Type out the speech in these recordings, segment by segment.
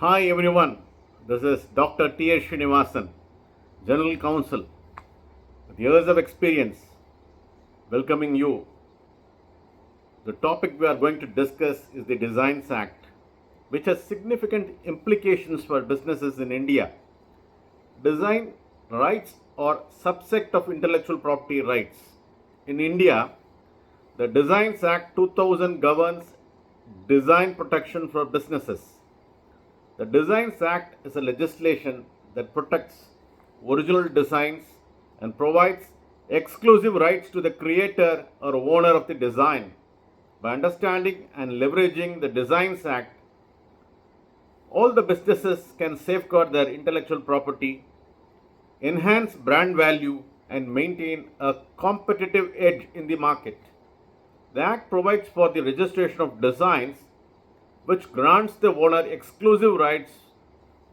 Hi everyone, this is Dr. T.S. Srinivasan, General Counsel, with years of experience, welcoming you. The topic we are going to discuss is the Designs Act, which has significant implications for businesses in India. Design rights are subset of intellectual property rights. In India, the Designs Act 2000 governs design protection for businesses. The Designs Act is a legislation that protects original designs and provides exclusive rights to the creator or owner of the design. By understanding and leveraging the Designs Act, all the businesses can safeguard their intellectual property, enhance brand value, and maintain a competitive edge in the market. The Act provides for the registration of designs, which grants the owner exclusive rights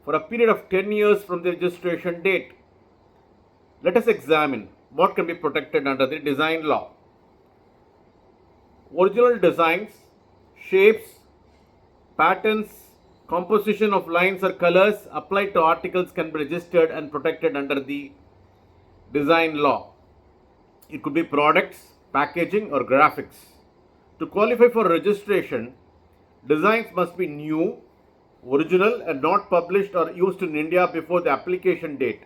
for a period of 10 years from the registration date. Let us examine what can be protected under the design law. Original designs, shapes, patterns, composition of lines or colors applied to articles can be registered and protected under the design law. It could be products, packaging, or graphics. To qualify for registration, designs must be new, original, and not published or used in India before the application date.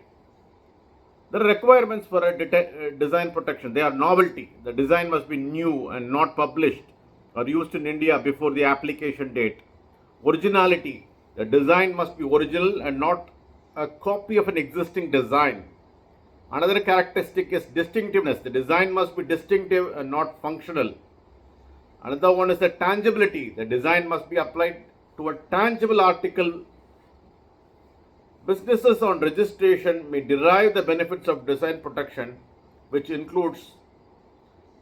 There are requirements for a design protection. They are novelty. The design must be new and not published or used in India before the application date. Originality. The design must be original and not a copy of an existing design. Another characteristic is distinctiveness. The design must be distinctive and not functional. Another one is the tangibility. The design must be applied to a tangible article. Businesses on registration may derive the benefits of design protection, which includes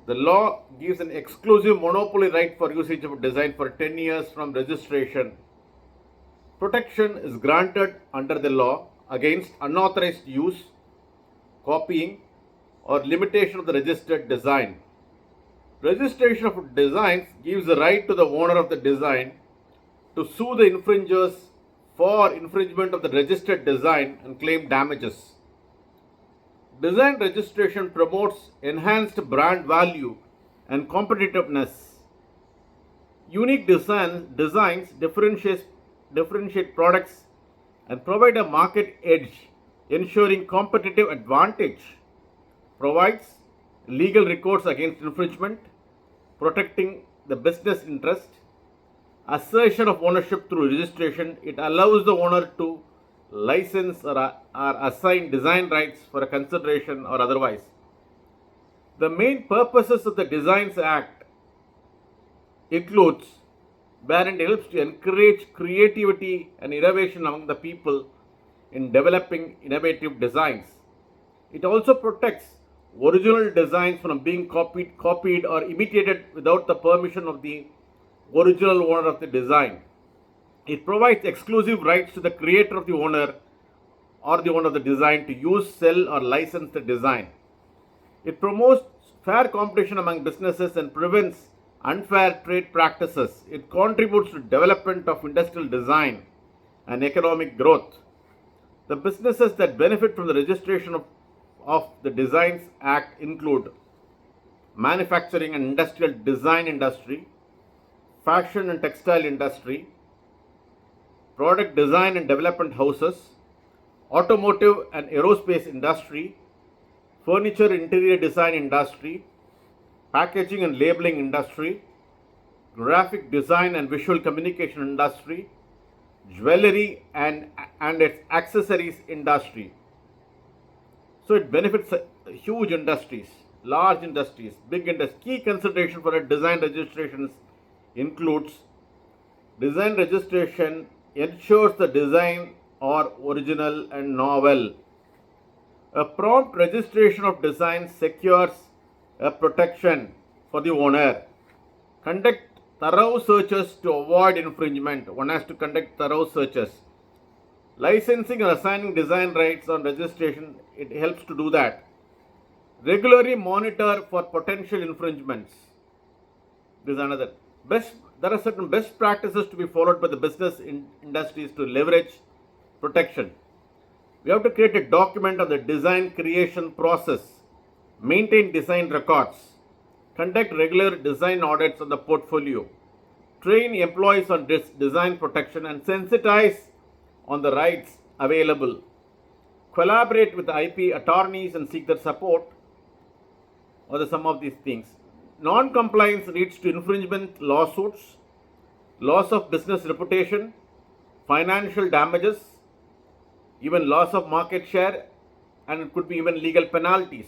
the law gives an exclusive monopoly right for usage of a design for 10 years from registration. Protection is granted under the law against unauthorized use, copying, or limitation of the registered design. Registration of designs gives the right to the owner of the design to sue the infringers for infringement of the registered design and claim damages. Design registration promotes enhanced brand value and competitiveness. Unique designs differentiate products and provide a market edge, ensuring competitive advantage. Provides legal recourse against infringement, protecting the business interest. Assertion of ownership through registration. It allows the owner to license or assign design rights for a consideration or otherwise. The main purposes of the Designs Act includes wherein it helps to encourage creativity and innovation among the people in developing innovative designs. It also protects original designs from being copied or imitated without the permission of the original owner of the design. It provides exclusive rights to the creator of the owner or the owner of the design to use, sell, or license the design. It promotes fair competition among businesses and prevents unfair trade practices. It contributes to development of industrial design and economic growth. The businesses that benefit from the registration of the Designs Act include manufacturing and industrial design industry, fashion and textile industry, product design and development houses, automotive and aerospace industry, furniture interior design industry, packaging and labeling industry, graphic design and visual communication industry, jewelry and its accessories industry. So it benefits huge industries, large industries, big industries. Key consideration for a design registration includes design registration ensures the design are original and novel. A prompt registration of design secures a protection for the owner. Conduct thorough searches to avoid infringement. One has to conduct thorough searches. Licensing or assigning design rights on registration, it helps to do that. Regularly monitor for potential infringements. This is another. there are certain best practices to be followed by the business industries to leverage protection. We have to create a document of the design creation process, maintain design records, conduct regular design audits on the portfolio, train employees on design protection, and sensitize on the rights available. Collaborate with the IP attorneys and seek their support, or some of these things. Non-compliance leads to infringement lawsuits, loss of business reputation, financial damages, even loss of market share, and it could be even legal penalties.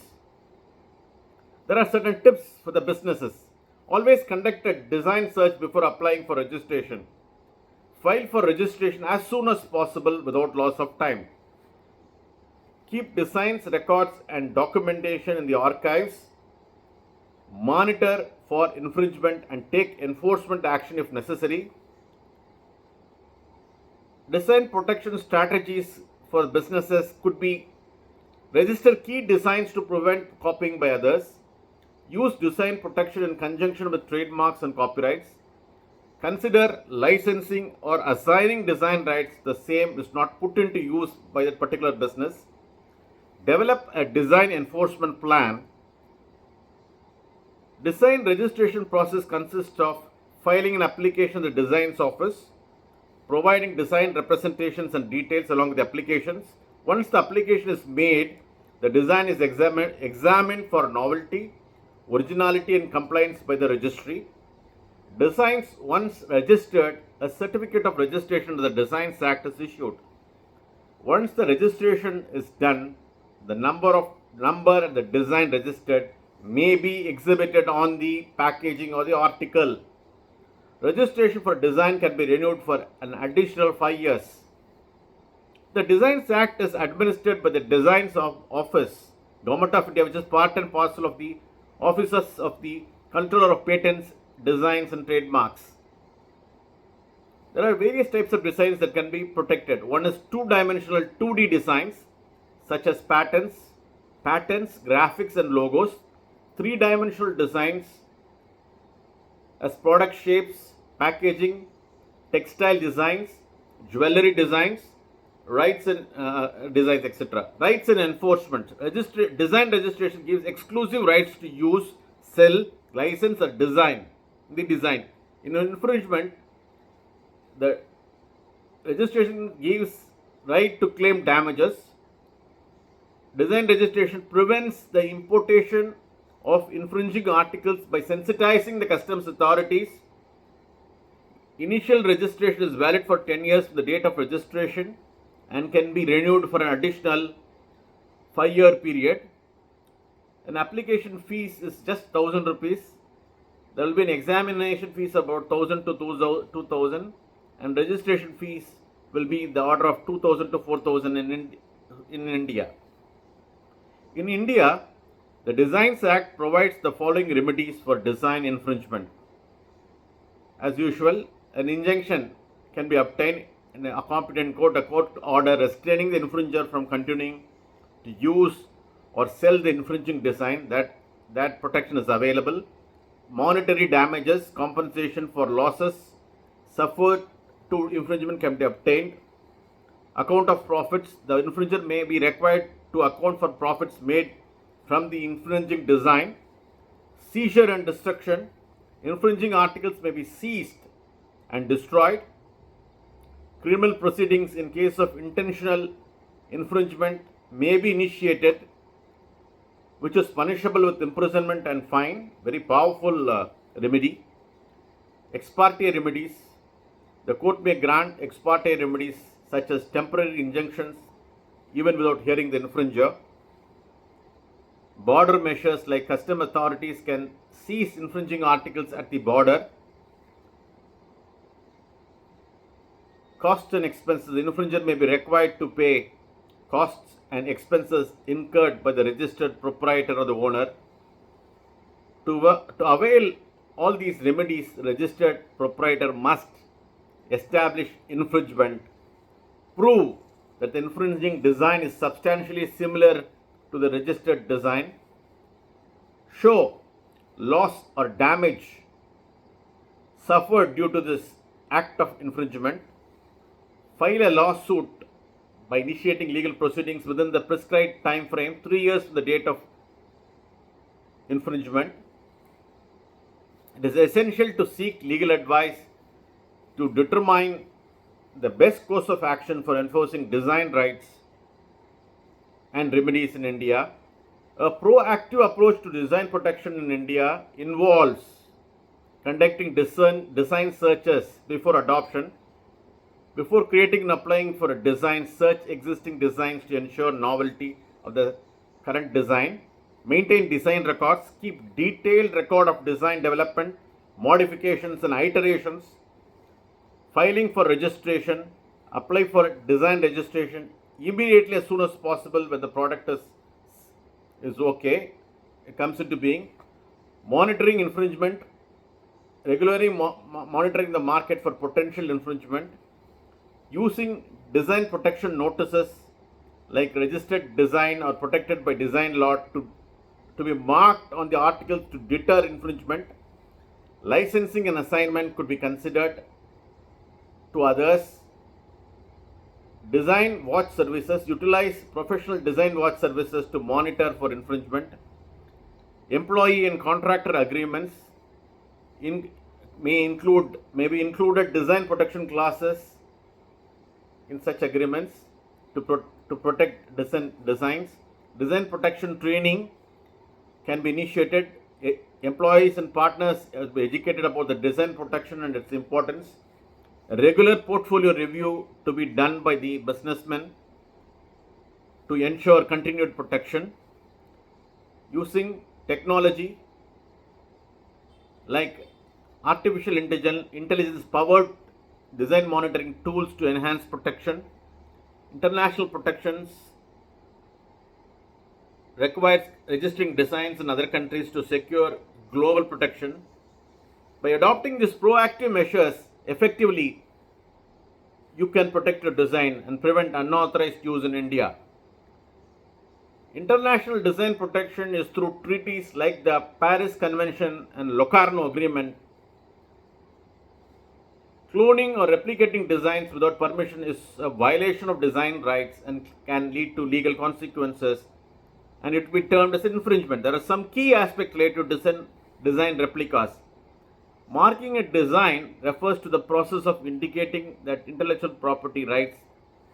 There are certain tips for the businesses. Always conduct a design search before applying for registration. File for registration as soon as possible without loss of time. Keep designs, records, and documentation in the archives. Monitor for infringement and take enforcement action if necessary. Design protection strategies for businesses could be: register key designs to prevent copying by others, use design protection in conjunction with trademarks and copyrights, consider licensing or assigning design rights the same is not put into use by that particular business, develop a design enforcement plan. Design registration process consists of filing an application in the design's office, providing design representations and details along with the applications. Once the application is made, the design is examined for novelty, originality, and compliance by the registry. Designs once registered, a certificate of registration to the Designs Act is issued. Once the registration is done, the number and the design registered may be exhibited on the packaging or the article. Registration for design can be renewed for an additional 5 years. The Designs Act is administered by the Designs Office, Government of India, which is part and parcel of the offices of the Controller of Patents, Designs and Trademarks. There are various types of designs that can be protected. One is two-dimensional 2D designs, such as patents, graphics and logos. Three-dimensional designs as product shapes, packaging, textile designs, jewelry designs, rights and designs, etc. Rights and enforcement. Design registration gives exclusive rights to use, sell, license or design the design. In infringement, the registration gives right to claim damages. Design registration prevents the importation of infringing articles by sensitizing the customs authorities. Initial registration is valid for 10 years from the date of registration and can be renewed for an additional 5-year period. An application fees is just 1,000 rupees. There will be an examination fees about 1,000 to 2,000, and registration fees will be in the order of 2,000 to 4,000 in India. In India, the Designs Act provides the following remedies for design infringement. As usual, an injunction can be obtained in a competent court, a court order restraining the infringer from continuing to use or sell the infringing design. That protection is available. Monetary damages, compensation for losses suffered to infringement can be obtained. Account of profits, the infringer may be required to account for profits made from the infringing design. Seizure and destruction, infringing articles may be seized and destroyed. Criminal proceedings in case of intentional infringement may be initiated, which is punishable with imprisonment and fine. Very powerful remedy. Ex parte remedies, the court may grant ex parte remedies such as temporary injunctions even without hearing the infringer. Border measures, like custom authorities can seize infringing articles at the border. Costs and expenses, the infringer may be required to pay costs and expenses incurred by the registered proprietor or the owner. To avail all these remedies, the registered proprietor must establish infringement, prove that the infringing design is substantially similar to the registered design, show loss or damage suffered due to this act of infringement file a lawsuit by initiating legal proceedings within the prescribed time frame, 3 years from the date of infringement. It is essential to seek legal advice to determine the best course of action for enforcing design rights and remedies in India. A proactive approach to design protection in India involves conducting design searches before adoption. Before creating and applying for a design, search existing designs to ensure novelty of the current design. Maintain design records. Keep detailed record of design development, modifications and iterations. Filing for registration. Apply for design registration immediately as soon as possible when the product is okay. It comes into being. Monitoring infringement. Regularly monitoring the market for potential infringement. Using design protection notices like registered design or protected by design law to be marked on the articles to deter infringement. Licensing and assignment could be considered to others. Design watch services. Utilize professional design watch services to monitor for infringement. Employee and contractor agreements may be included design protection clauses in such agreements to protect designs. Design protection training can be initiated. Employees and partners will be educated about the design protection and its importance. A regular portfolio review to be done by the businessmen to ensure continued protection. Using technology like artificial intelligence powered design monitoring tools to enhance protection. International protections requires registering designs in other countries to secure global protection. By adopting these proactive measures effectively, you can protect your design and prevent unauthorized use in India. International design protection is through treaties like the Paris Convention and Locarno Agreement. Cloning or replicating designs without permission is a violation of design rights and can lead to legal consequences, and it will be termed as infringement. There are some key aspects related to design replicas. Marking a design refers to the process of indicating that intellectual property rights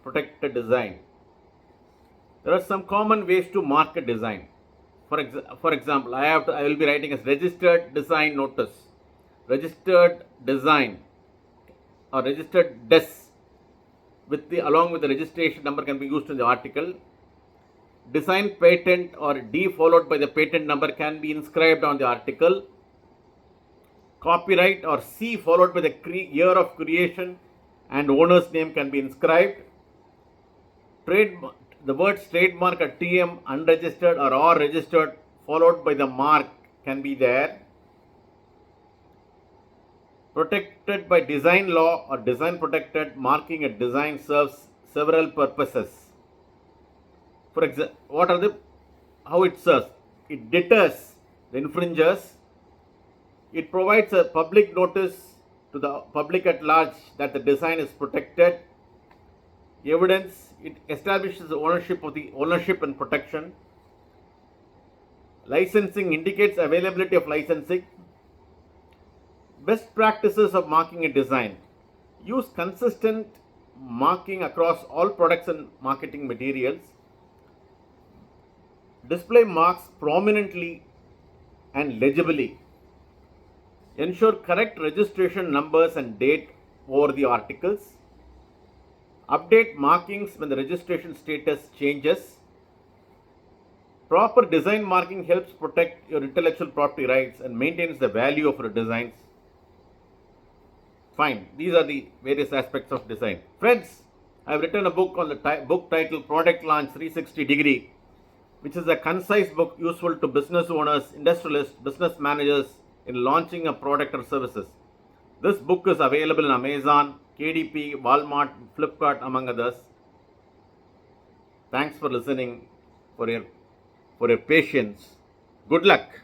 protect a design. There are some common ways to mark a design. For example, I will be writing as registered design notice, registered design, or registered des along with the registration number can be used in the article. Design patent or D followed by the patent number can be inscribed on the article. Copyright or C followed by the year of creation and owner's name can be inscribed. The words trademark or TM unregistered or registered followed by the mark can be there. Protected by design law or design protected, marking a design serves several purposes. For example, how it serves? It deters the infringers. It provides a public notice to the public at large that the design is protected. Evidence, it establishes the ownership and protection. Licensing indicates availability of licensing. Best practices of marking a design. Use consistent marking across all products and marketing materials. Display marks prominently and legibly. Ensure correct registration numbers and date over the articles. Update markings when the registration status changes. Proper design marking helps protect your intellectual property rights and maintains the value of your designs. Fine, these are the various aspects of design. Friends, I have written a book on the book titled Product Launch 360 Degree, which is a concise book useful to business owners, industrialists, business managers in launching a product or services. This book is available on Amazon, KDP, Walmart, Flipkart, among others. Thanks for listening, for your patience. Good luck.